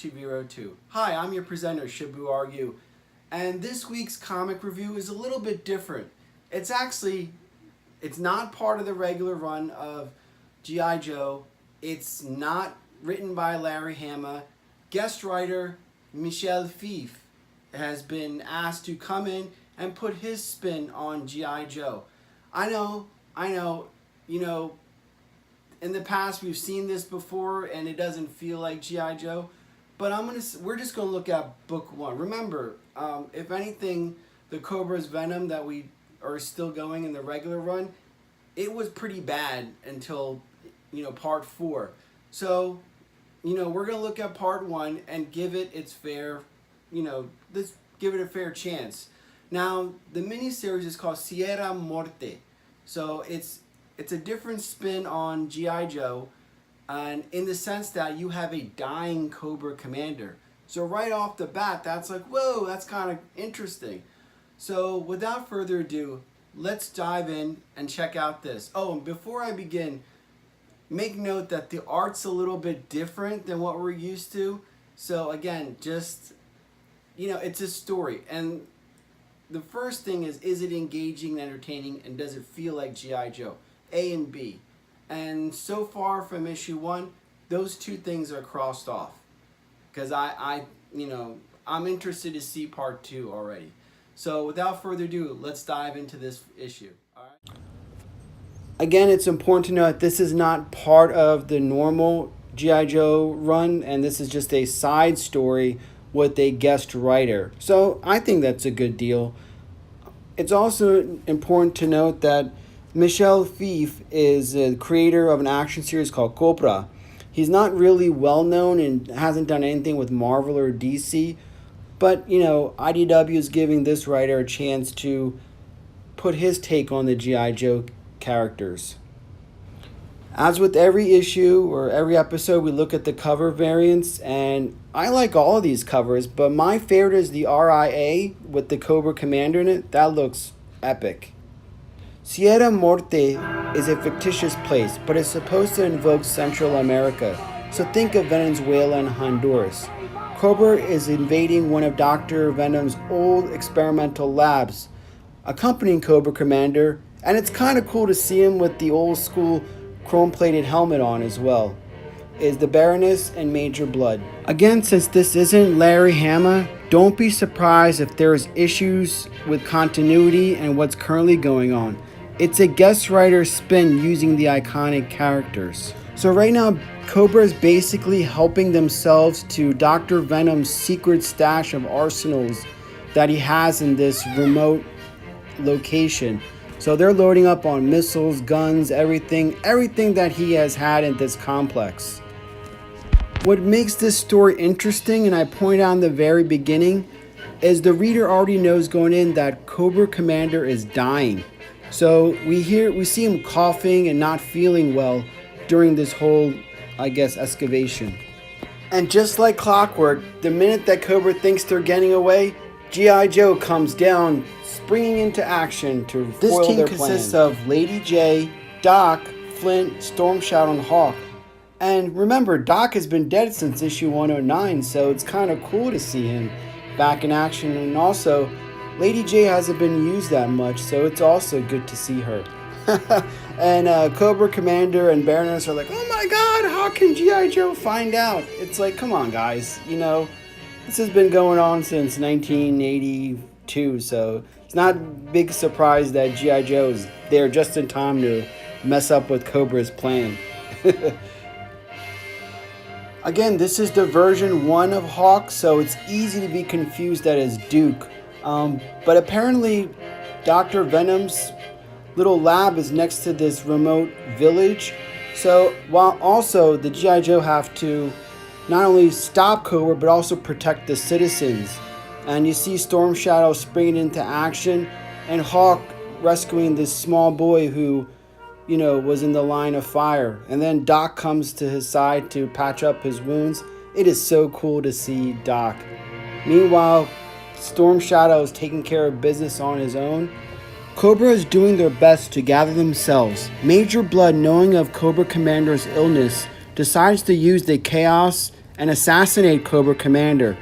202. Hi, I'm your presenter, Shibu Argue, and this week's comic review is a little bit different. It's not part of the regular run of G.I. Joe. It's not written by Larry Hama. Guest writer Michel Fiffe has been asked to come in and put his spin on G.I. Joe. I know, in the past we've seen this before and it doesn't feel like G.I. Joe, but we're just gonna look at book one. Remember, if anything, the Cobra's Venom that we are still going in the regular run, it was pretty bad until part 4. So we're gonna look at part 1 and give it its fair, let's give it a fair chance. Now the miniseries is called Muerte, so it's a different spin on G.I. Joe, and in the sense that you have a dying Cobra Commander. So right off the bat, that's like, whoa, that's kind of interesting. So without further ado, let's dive in and check out this. Oh, and before I begin, make note that the art's a little bit different than what we're used to. So again, just, it's a story. And the first thing is it engaging and entertaining, and does it feel like G.I. Joe? A and B. And so far from issue 1, those two things are crossed off. Because I'm interested to see part 2 already. So without further ado, let's dive into this issue. All right. Again, it's important to note this is not part of the normal G.I. Joe run, and this is just a side story with a guest writer. So I think that's a good deal. It's also important to note that Michel Fiffe is the creator of an action series called Copra. He's not really well known and hasn't done anything with Marvel or DC, but IDW is giving this writer a chance to put his take on the G.I. Joe characters. As with every issue or every episode, we look at the cover variants, and I like all of these covers, but my favorite is the RIA with the Cobra Commander in it. That looks epic. Sierra Muerte is a fictitious place, but it's supposed to invoke Central America, so think of Venezuela and Honduras. Cobra is invading one of Dr. Venom's old experimental labs, accompanying Cobra Commander, and it's kind of cool to see him with the old school chrome-plated helmet on as well, is the Baroness and Major Blood. Again, since this isn't Larry Hama, don't be surprised if there's issues with continuity and what's currently going on. It's a guest writer spin using the iconic characters. So right now, Cobra is basically helping themselves to Dr. Venom's secret stash of arsenals that he has in this remote location. So they're loading up on missiles, guns, everything that he has had in this complex. What makes this story interesting, and I point out in the very beginning, is the reader already knows going in that Cobra Commander is dying. So we see him coughing and not feeling well during this whole, excavation. And just like clockwork, the minute that Cobra thinks they're getting away, G.I. Joe comes down, springing into action to foil their plan. This team consists of Lady J, Doc, Flint, Storm Shadow, and Hawk. And remember, Doc has been dead since issue 109, so it's kind of cool to see him back in action. And also, Lady J hasn't been used that much, so it's also good to see her. And Cobra Commander and Baroness are like, oh my god, how can G.I. Joe find out? It's like, come on guys, this has been going on since 1982, so it's not a big surprise that G.I. Joe is there just in time to mess up with Cobra's plan. Again, this is the version 1 of Hawk, so it's easy to be confused that it's Duke. But apparently, Dr. Venom's little lab is next to this remote village. So while also the G.I. Joe have to not only stop Cobra, but also protect the citizens. And you see Storm Shadow springing into action, and Hawk rescuing this small boy who, was in the line of fire. And then Doc comes to his side to patch up his wounds. It is so cool to see Doc. Meanwhile, Storm Shadow is taking care of business on his own. Cobra is doing their best to gather themselves. Major Blood, knowing of Cobra Commander's illness, decides to use the chaos and assassinate Cobra Commander.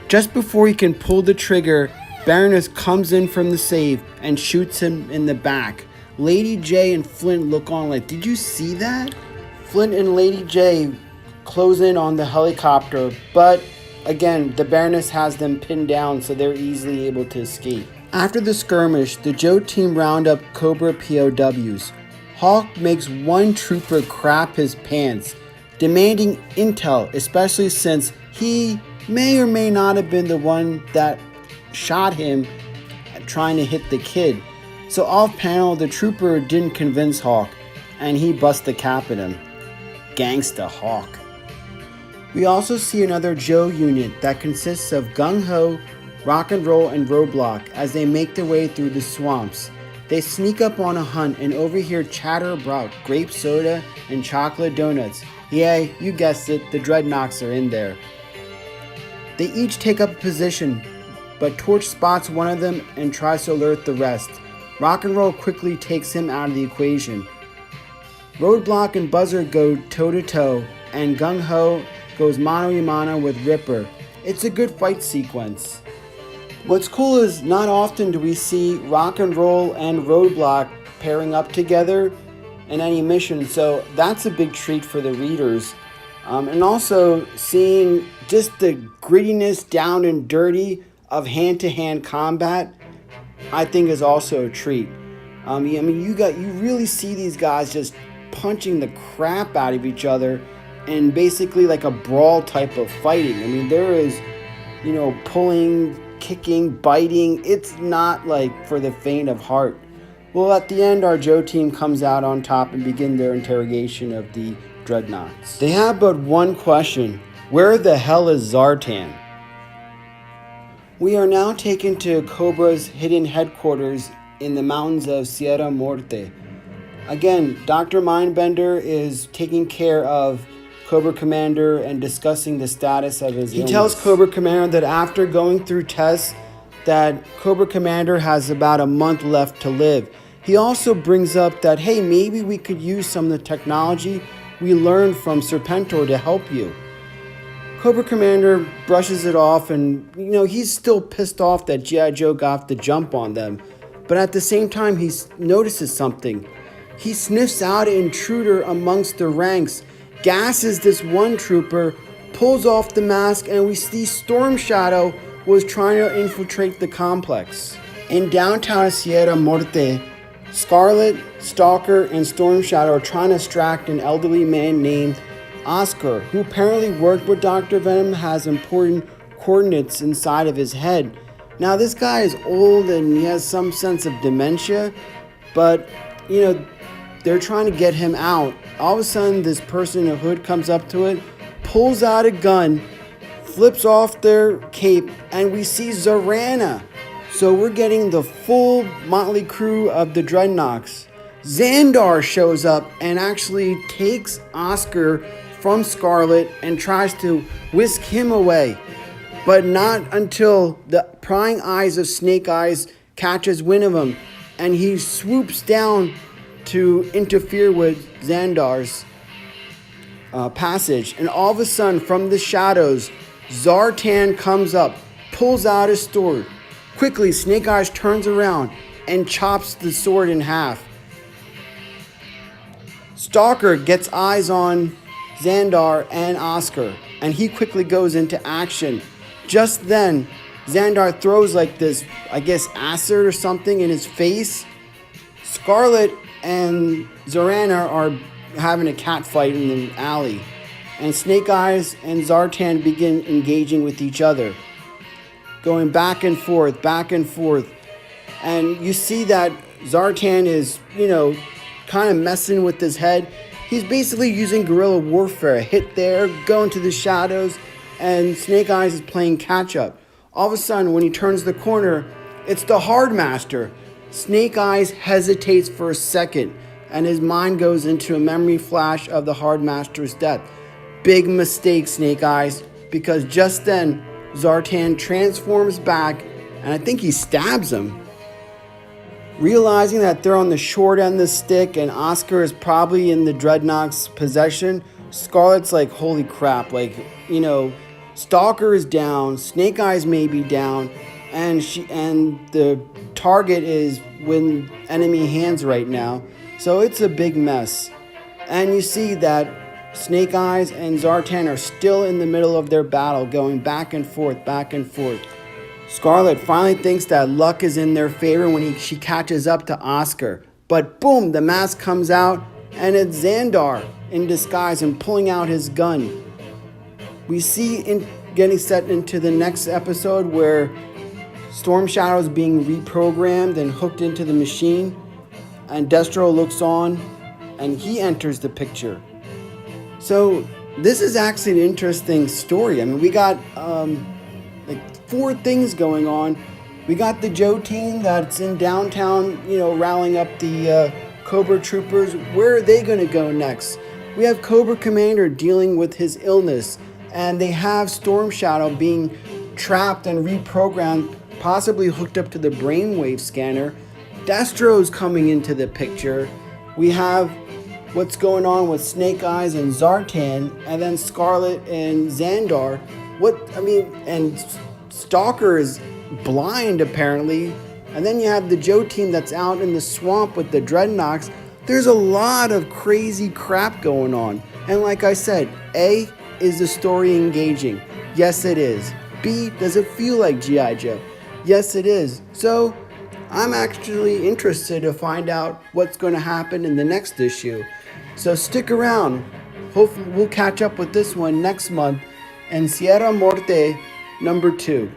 Just before he can pull the trigger, Baroness comes in from the save and shoots him in the back. Lady J and Flint look on like, did you see that? Flint and Lady J close in on the helicopter, but again, the Baroness has them pinned down so they're easily able to escape. After the skirmish, the Joe team round up Cobra POWs. Hawk makes one trooper crap his pants, demanding intel, especially since he may or may not have been the one that shot him trying to hit the kid. So off panel, the trooper didn't convince Hawk, and he busts the cap at him. Gangsta Hawk. We also see another Joe unit that consists of Gung Ho, Rock and Roll, and Roadblock as they make their way through the swamps. They sneak up on a hunt and overhear chatter about grape soda and chocolate donuts. Yeah, you guessed it, the Dreadnoks are in there. They each take up a position, but Torch spots one of them and tries to alert the rest. Rock and Roll quickly takes him out of the equation. Roadblock and Buzzer go toe-to-toe, and Gung Ho goes mano-a-mano with Ripper. It's a good fight sequence. What's cool is not often do we see Rock and Roll and Roadblock pairing up together in any mission, so that's a big treat for the readers. And also seeing just the grittiness down and dirty of hand-to-hand combat, I think is also a treat. I mean, you really see these guys just punching the crap out of each other in basically like a brawl type of fighting. I mean, there is, pulling, kicking, biting. It's not like for the faint of heart. Well, at the end, our Joe team comes out on top and begin their interrogation of the Dreadnoks. They have but one question: where the hell is Zartan? We are now taken to Cobra's hidden headquarters in the mountains of Sierra Muerte. Again, Dr. Mindbender is taking care of Cobra Commander and discussing the status of his illness. He tells Cobra Commander that after going through tests, that Cobra Commander has about a month left to live. He also brings up that, hey, maybe we could use some of the technology we learned from Serpentor to help you. Cobra Commander brushes it off, and he's still pissed off that G.I. Joe got the jump on them. But at the same time, he notices something. He sniffs out an intruder amongst the ranks, gasses this one trooper, pulls off the mask, and we see Storm Shadow was trying to infiltrate the complex. In downtown Sierra Muerte, Scarlet, Stalker, and Storm Shadow are trying to distract an elderly man named Oscar, who apparently worked with Dr. Venom, has important coordinates inside of his head. Now, this guy is old and he has some sense of dementia, but, they're trying to get him out. All of a sudden, this person in a hood comes up to it, pulls out a gun, flips off their cape, and we see Zorana. So we're getting the full motley crew of the Dreadnoks. Xandar shows up and actually takes Oscar from Scarlet and tries to whisk him away. But not until the prying eyes of Snake Eyes catches wind of him, and he swoops down to interfere with Xandar's passage. And all of a sudden, from the shadows, Zartan comes up, pulls out his sword. Quickly, Snake Eyes turns around and chops the sword in half. Stalker gets eyes on Xandar and Oscar, and he quickly goes into action. Just then, Xandar throws like this, acid or something in his face. Scarlet and Zorana are having a cat fight in the alley, and Snake Eyes and Zartan begin engaging with each other, going back and forth, and you see that Zartan is, kind of messing with his head. He's basically using guerrilla warfare, hit there, go into the shadows, and Snake Eyes is playing catch up. All of a sudden, when he turns the corner, it's the Hardmaster. Snake Eyes hesitates for a second, and his mind goes into a memory flash of the Hardmaster's death. Big mistake, Snake Eyes, because just then, Zartan transforms back, and I think he stabs him. Realizing that they're on the short end of the stick, and Oscar is probably in the Dreadnok's possession, Scarlet's like, holy crap, you know, Stalker is down, Snake Eyes may be down, and the target is with enemy hands right now. So it's a big mess. And you see that Snake Eyes and Zartan are still in the middle of their battle, going back and forth, back and forth. Scarlet finally thinks that luck is in their favor when she catches up to Oscar. But boom, the mask comes out, and it's Xandar in disguise and pulling out his gun. We see getting set into the next episode where Storm Shadow is being reprogrammed and hooked into the machine, and Destro looks on, and he enters the picture. So this is actually an interesting story. I mean, we got like 4 things going on. We got the Joe team that's in downtown, rallying up the Cobra troopers. Where are they going to go next? We have Cobra Commander dealing with his illness, and they have Storm Shadow being trapped and reprogrammed, possibly hooked up to the brainwave scanner. Destro's coming into the picture. We have what's going on with Snake Eyes and Zartan, and then Scarlet and Xandar. And Stalker is blind apparently. And then you have the Joe team that's out in the swamp with the Dreadnoks. There's a lot of crazy crap going on. And like I said, A, is the story engaging? Yes, it is. B, does it feel like G.I. Joe? Yes, it is. So I'm actually interested to find out what's going to happen in the next issue. So stick around. Hopefully we'll catch up with this one next month and Sierra Muerte #2.